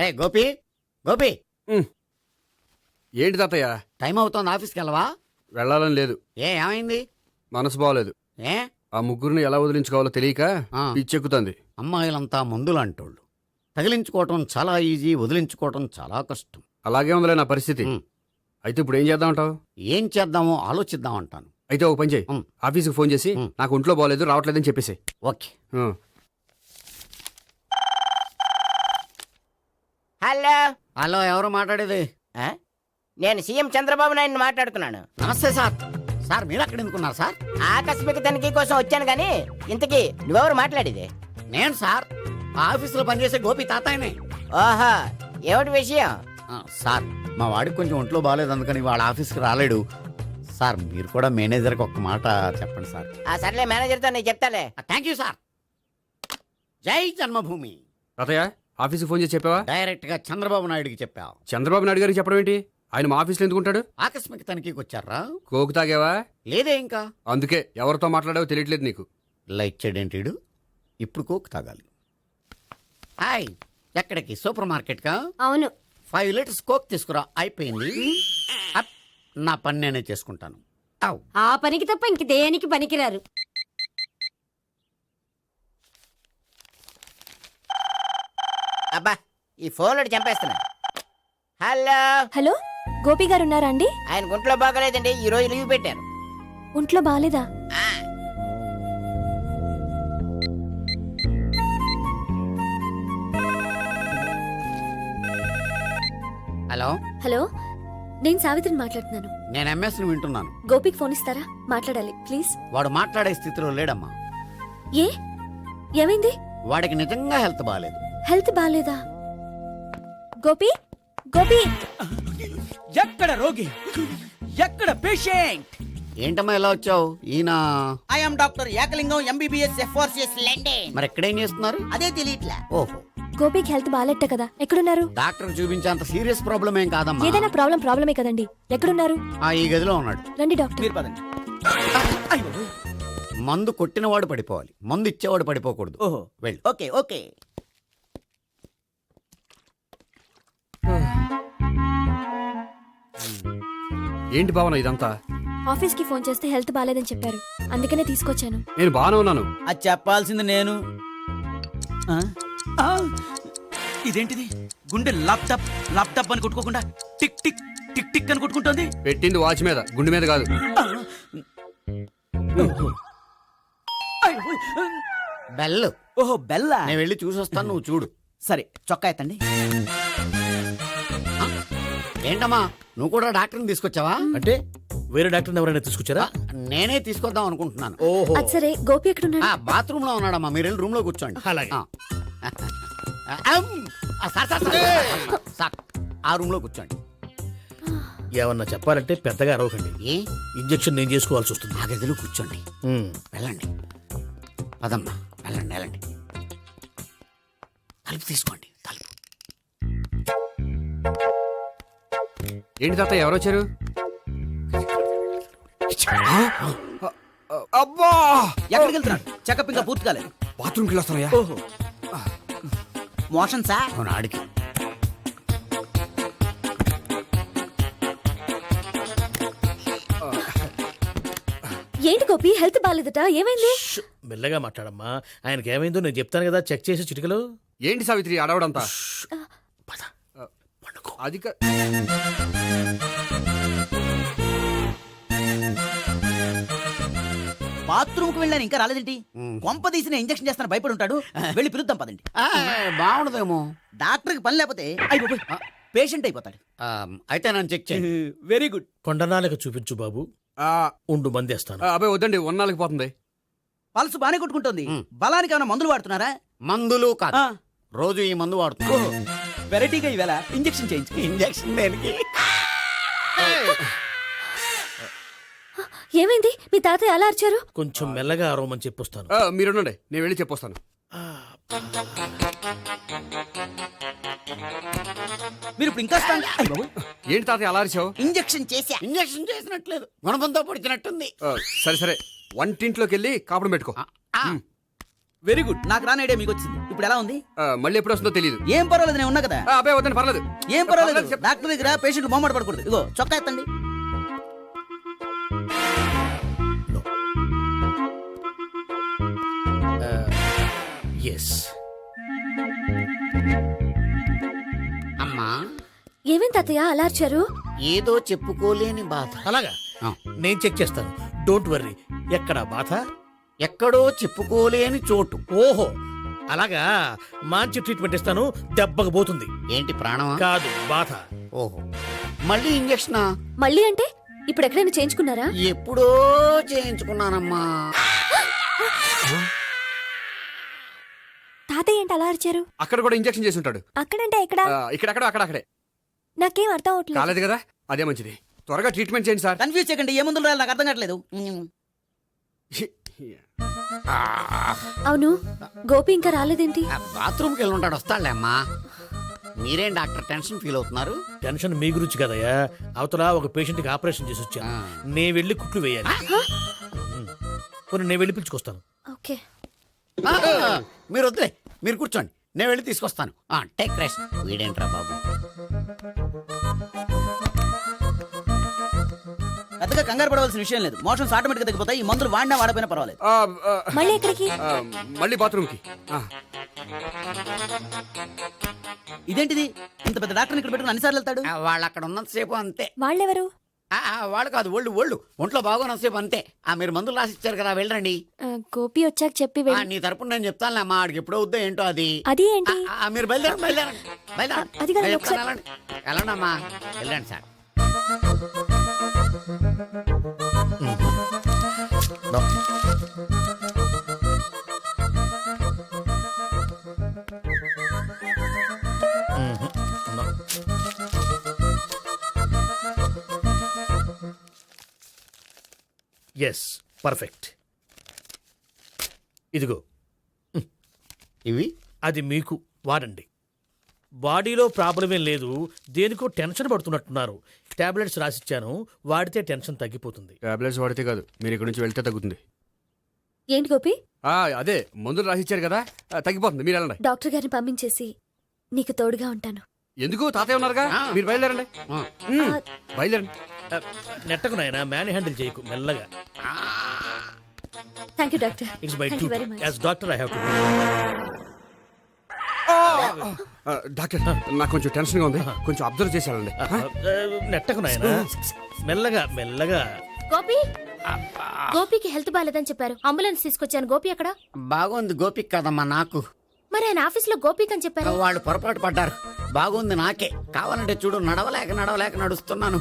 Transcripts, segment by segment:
రే గోపి, గోపి ఏంటి తాతయ్య? టైం అవుతోంది, ఆఫీస్కి వెళ్ళవా? వెళ్ళాలని లేదు. ఏమైంది? మనసు బాగోలేదు. ఏ ఆ ముగ్గురిని ఎలా వదిలించుకోవాలో తెలియక పిచ్చెక్కుతుంది. అమ్మాయిలంతా మందులాంటోళ్ళు. తగిలించుకోవటం చాలా ఈజీ, వదిలించుకోవటం చాలా కష్టం. అలాగే ఉందిలే నా పరిస్థితి. అయితే ఇప్పుడు ఏం చేద్దామంటావు? ఏం చేద్దామో ఆలోచిద్దామంటాను. అయితే ఒక పని చేయి, ఆఫీస్కి ఫోన్ చేసి నాకు ఒంట్లో బాగోలేదు రావట్లేదని చెప్పేసి. ఓకే. హలో హలో, ఎవరు మాట్లాడేది? నేను సీఎం చంద్రబాబు నాయుడు మాట్లాడుతున్నాను. నమస్తే సార్. సార్ మీరు అక్కడ ఎందుకున్నారు సార్? ఆకస్మిక తనిఖీ కోసం వచ్చాను గానీ ఇంతకీ నువ్వెవరు మాట్లాడేది? నేను సార్ ఆఫీసులో పనిచేసే గోపి తాతాయనే. ఓహో, ఏమిటి విషయం? సార్ మా వాడికి కొంచెం ఒంట్లో బాగాలేదు, అందుకని వాళ్ళ ఆఫీస్కి రాలేడు. సార్ మీరు కూడా మేనేజర్కి ఒక్క మాట చెప్పండి సార్. సర్లే, మేనేజర్తో నేను చెప్తాలే. Thank you sir. జై జన్మభూమి. తాతయ్య ఆఫీస్కి ఫోన్ చేసి చెప్పావా? డైరెక్ట్ గా చంద్రబాబు నాయుడుకి చెప్పావు. చంద్రబాబు నాయుడు గారికి చెప్పడం ఏంటి? ఆయన మా ఆఫీస్లో ఎందుకుంటాడు? ఆకస్మిక తనిఖీకి వచ్చారా? కోకు తాగావా? లేదే ఇంకా. అందుకే ఎవరితో మాట్లాడావో తెలియట్లేదు నీకు. లైట్ చేయడేంటిడు? ఇప్పుడు కోక్ తాగాలి. హాయ్, ఎక్కడికి? సూపర్ మార్కెట్ కా? అవును. 5 లీటర్స్ కోక్ తీసుకురా. అయిపోయింది. అప్, నా పని నేనే చేసుకుంటాను. ఔ. ఆ పనికి తప్ప ఇంక దేనికి పనికిరారు. అబ్బా, ఈ ఫోన్లో చంపేస్తున్నా. హలో హలో, గోపి గారు ఉన్నారా అండి? ఆయన గుంట్లో బాగలేదండి, ఈ రోజు లీవ్ పెట్టారు. ఒంట్లో బాగాలేదా? హలో హలో, నేను సావిత్రిని మాట్లాడుతున్నాను. నేను ఎంఎస్ ను వింటున్నాను. గోపికి ఫోన్ ఇస్తారా? మాట్లాడాలి ప్లీజ్. వాడు మాట్లాడే స్థితిలో లేడమ్మా. ఏ ఏమైంది? వాడికి నిజంగా హెల్త్ బాగాలేదు. హెల్త్ బాగాలేదా? గోపి, గోపి. ఎక్కడ రోగి, ఎక్కడ పేషెంట్? ఏంటమ్మా ఎలా వచ్చావు? ఈయన I'm doctor Ekalingam, MBBS, FRCS London. మరి ఎక్కడేం చేస్తున్నారు? అదే తెలియట్లా. ఓహో, గోపికి హెల్త్ బాగాలెట్ట కదా, ఎక్కడున్నారు? డాక్టర్ చూపించేంత సీరియస్ ప్రాబ్లం ఏం కాదమ్మా. ఏదైనా ప్రాబ్లమే కదండి. ఎక్కడున్నారు? ఈ గదిలో ఉన్నాడు. రండి డాక్టర్. మీరు పదండి. మందు కొట్టినవాడు పడిపోవాలి, మందు ఇచ్చేవాడు పడిపోకూడదు. ఓహో, వెళ్ళు. Okay okay. ఏంటి భావన ఇదంతా? ఆఫీస్ కి ఫోన్ చేస్తే హెల్త్ బాగాలేదని చెప్పారు, అందుకనే తీసుకొచ్చాను. నేను బాగానే ఉన్నాను. అది చెప్పాల్సింది నేను. ఆ? ఆ! ఇదేంటిది? గుండె లాప్టాప్ లాప్టాప్ అని కొట్టుకోకుండా టిక్ టిక్ టిక్ టిక్ అని కొట్టుకుంటోంది. పెట్టింది వాచ్ మీద, గుండె మీద కాదు. బెల్. ఓహో, బెల్లా. నేను వెళ్ళి చూసొస్తాను, నువ్వు చూడు. సరే, చొక్కా ఎత్తండి. ఏంటమ్మా, నువ్వు కూడా డాక్టర్ని తీసుకొచ్చావా? అంటే వేరే డాక్టర్ ఎవరైనా తీసుకొచ్చారా? నేనే తీసుకొద్దాం అనుకుంటున్నాను. ఓహో, అది సరే, గోపి ఎక్కడున్నాడు? బాత్రూమ్ లో ఉన్నాడమ్మా, మీరు వెళ్ళి రూమ్ లో కూర్చోండి. అలాగే. సార్, ఆ రూమ్ లో కూర్చోండి. ఏమన్నా చెప్పాలంటే పెద్దగా అరవకండి. ఏ ఇంజెక్షన్ నేను చేసుకోవాల్సి వస్తుంది. ఆ గదిలో కూర్చోండి. వెళ్ళండి, పదమ్మా, వెళ్ళండి వెళ్ళండి. తలుపు తీసుకోండి, తలుపు. ఏంటి తాత ఎవరు వచ్చారు? అబ్బా, ఎక్కడికి వెళ్తున్నాడు? చెకప్ ఇంకా పూర్తి కాలేదు. బాత్రూమ్కి వెళ్ళొస్తానయ్యా. ఓహో, మోషన్ సార్. అవును, ఆడికి. ఏంటి గోపి, హెల్త్ బాగాలేదట, ఏమైంది? మెల్లగా మాట్లాడమ్మా. ఆయనకి ఏమైందో నేను చెప్తాను కదా, చెక్ చేసి చిటికలో. ఏంటి సావిత్రి అడవడంతా? పద, పండుకో. అది బాత్రూమ్ కు వెళ్ళాను, ఇంకా రాలేదేంటి? కొంప తీసిన ఇంజక్షన్ చేస్తాను భయపడి ఉంటాడు. వెళ్ళి పిలుద్దాం పదండి. బాగుండదేమో. డాక్టర్ కి పని లేకపోతే పేషెంట్ అయిపోతాడు. అయితే నన్ను చెక్ చేయండి. Very good. కొండనాలకు చూపించు బాబు. ఉండు మందేస్తాను. అబ్బాయి వద్దండి, ఉన్నాళ్ళకి పోతుంది. పల్సు బానే కొట్టుకుంటుంది. బలానికి ఏమైనా మందులు వాడుతున్నారా? మందులు కాదు, రోజు ఈ మందు వాడుతున్నాను. వెరైటీగా ఈవేళ ఇంజక్షన్ చేయించు. ఇంజక్షన్ దేనికి? ఏమైంది? మీ తాతయ్య అలా అరిచారు? కొంచెం మెల్లగా అరవమని చెప్పొస్తాను. మీరుండండి, నేను వెళ్ళి చెప్పొస్తాను. మీరు ఇప్పుడు ఇంకా ఏంటి తాత అలా అరిచావు? ఇంజక్షన్ చేశా. ఇంజక్షన్ చేసినట్లేదు, గుణపంతో పొడిచినట్టుంది. సరే సరే, వంటింట్లోకి వెళ్ళి కాపురం పెట్టుకో. Very good. నాకు రాని ఐడియా మీకు వచ్చింది. ఇప్పుడు ఎలా ఉంది? మళ్ళీ ఎప్పుడు వస్తుందో తెలియదు. ఏం పర్వాలేదు, నేను ఉన్నా కదా. అబ్బాయి వద్దని పర్లేదు. ఏం పర్వాలేదు, చెప్పు. డాక్టర్ దగ్గర పేషెంట్ మొహమాట పడకూడదు. ఇగో చొక్కా ఎత్తండి. ఎస్. అమ్మా ఏమేం తాతయ్య అలా అరిచారు? ఏదో చెప్పుకోలేని బాధ. అలాగా ఆ. నేను చెక్ చేస్తాను, డోంట్ వర్రీ. ఎక్కడ బాధ? ఎక్కడో చెప్పుకోలేని చోటు. ఓహో అలాగా, మంచి ట్రీట్మెంట్ ఇస్తాను, దెబ్బకు పోతుంది. ఏంటి ప్రాణమా? కాదు, బాధ. ఓహో మళ్ళీ ఇంజక్షనా? మళ్ళీ అంటే ఇప్పుడు ఎక్కడైనా చేయించుకున్నారా? ఎప్పుడో చేయించుకున్నానమ్మా. తాతయ్య ఏంటి అలా అరిచారు? అక్కడ కూడా ఇంజెక్షన్ చేసి ఉంటాడు. అక్కడంటే ఎక్కడ? ఇక్కడక్కడ అక్కడక్కడే. నాకేం అర్థం అవట్లేదు. కాలేదు కదా, అదే మంచిది. త్వరగా ట్రీట్మెంట్ చేయండి సార్. కన్ఫ్యూజ్ చేయకండి, ఏ మందులు రాయాలి నాకు అర్థం కావట్లేదు. అవును, గోపి ఇంకా రాలేదేంటి? బాత్రూమ్కి వెళ్ళి ఉంటాడు, వస్తాడులే అమ్మా. మీరేం డాక్టర్ టెన్షన్ ఫీల్ అవుతున్నారు? టెన్షన్ మీ గురించి కదయ్యా, అవతల ఒక పేషెంట్ కి ఆపరేషన్ చేసి వచ్చాను. నేను వెళ్ళి కుట్లు వేయాలి. పోనీ నేను వెళ్ళి పిలుచుకొస్తాను. ఓకే. ఆ, మీరు వద్దులే, మీరు కూర్చోండి, నేను వెళ్ళి తీసుకొస్తాను. Take rest. వీడేంట్రా బాబు? పెద్దగా కంగారు పడవలసిన విషయం లేదు. మోషన్స్ ఆటోమేటిక్ గా తగ్గిపోతాయి. ఈ మందులు వాడినా వాడపోయినా పర్వాలేదు. మళ్ళీ ఎక్కడికి? మళ్ళీ బాత్రూమ్కి. ఇదేంటిది, ఇంత పెద్ద డాక్టర్ ఇక్కడ పెట్టుకుని అన్నిసార్లు వెళ్తాడు? వాళ్ళు అక్కడ ఉన్నంతసేపు అంతే. వాళ్ళెవరు? వాళ్ళు కాదు, ఒళ్ళు ఒంట్లో బాగోనంతసేపు అంతే. మీరు మందులు రాసిచ్చారు కదా, వెళ్ళండి. గోపి వచ్చాక చెప్పి నీ తరపున నేను చెప్తానులే అమ్మా, ఆడికి ఎప్పుడో వద్దో ఏంటో అది. అది ఏంటి? మీరు బయలుదేరండి. అది కాదు, నేను ఒకసారి- చెప్తాను, వెళ్ళండి అమ్మా, వెళ్ళండి సార్. Yes, perfect. ఇదిగో, ఇవి అది మీకు వాడండి. బాడీలో ప్రాబ్లం ఏం లేదు, దేనికో టెన్షన్ పడుతున్నట్టున్నారు. టాబ్లెట్స్ రాసిచ్చాను, వాడితే టెన్షన్ తగ్గిపోతుంది. టాబ్లెట్స్ వాడితే కాదు, మీరు ఇక్కడ నుంచి వెళ్తే తగ్గుతుంది. ఏంటి గోపి? అదే మందులు రాసిచ్చారు కదా, తగ్గిపోతుంది. మీరు వెళ్ళండి. డాక్టర్ గారిని పంపించేసి నీకు తోడుగా ఉంటాను. ఎందుకు, తాతయ్య ఉన్నారుగా, మీరు బయలుదేరండి. బయలుదేరండి. నెట్టకు నాయనా, మ్యాన్ హ్యాండిల్ చేయకు, మెల్లగా. Thank you doctor. It's my thank you very much. As doctor I have to. Doctor, నాకు కొంచెం టెన్షన్ గా ఉంది, కొంచెం అబ్జర్వ్ చేసేయాలండి. నెట్టకు నాయనా, మెల్లగా మెల్లగా. గోపి, గోపికి హెల్త్ బాలేదని చెప్పారు. అంబులెన్స్ తీసుకొచ్చాను. గోపి అక్కడ? బాగుంది గోపిక్ కదమ్మా నాకు. మరి ఆయన ఆఫీస్ లో గోపిక్ అని చెప్పారు. వాళ్ళు పొరపాటు పడ్డారు. బాగుంది నాకే. కావాలంటే చూడు, నడవలేక నడుస్తున్నాను.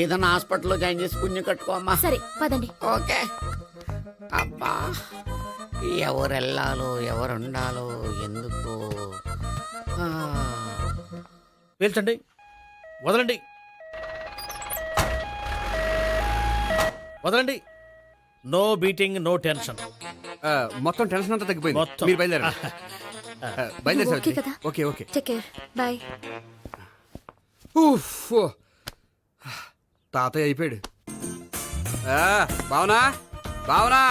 ఏదన్నా హాస్పిటల్లో జాయిన్ చేసి పుణ్యం కట్టుకో అమ్మా. సరే పదండి. ఓకే. అబ్బా, ఎవరు వెళ్ళాలో ఎవరు ఉండాలో ఎందుకు. పేల్చండి, వదలండి, వదలండి. No beating, no tension. మొత్తం టెన్షన్ అంతా తగ్గిపోయింది. మొత్తం. మీరు బయలుదేరండి. బయలుదేరి ఓకే కదా? Okay okay. Take care. Bye. తాతయ్య అయిపోయాడు. Bhavana, Bhavana.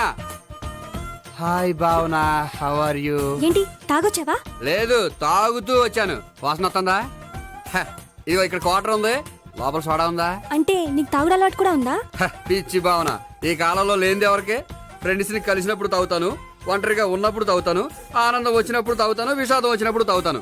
Hi Bhavana, how are you? ఏంటి తాగొచ్చావా? లేదు, తాగుతూ వచ్చాను. వాసన వస్తుందా? ఇదిగో ఇక్కడ క్వార్టర్ ఉంది, లోపల సోడా ఉందా? అంటే నీకు తాగుడు అలవాటు కూడా ఉందా? పిచ్చి భావన, ఈ కాలంలో లేనిది ఎవరికి? ఫ్రెండ్స్ ని కలిసినప్పుడు తాగుతాను, ఒంటరిగా ఉన్నప్పుడు తాగుతాను, ఆనందం వచ్చినప్పుడు తాగుతాను, విషాదం వచ్చినప్పుడు తాగుతాను.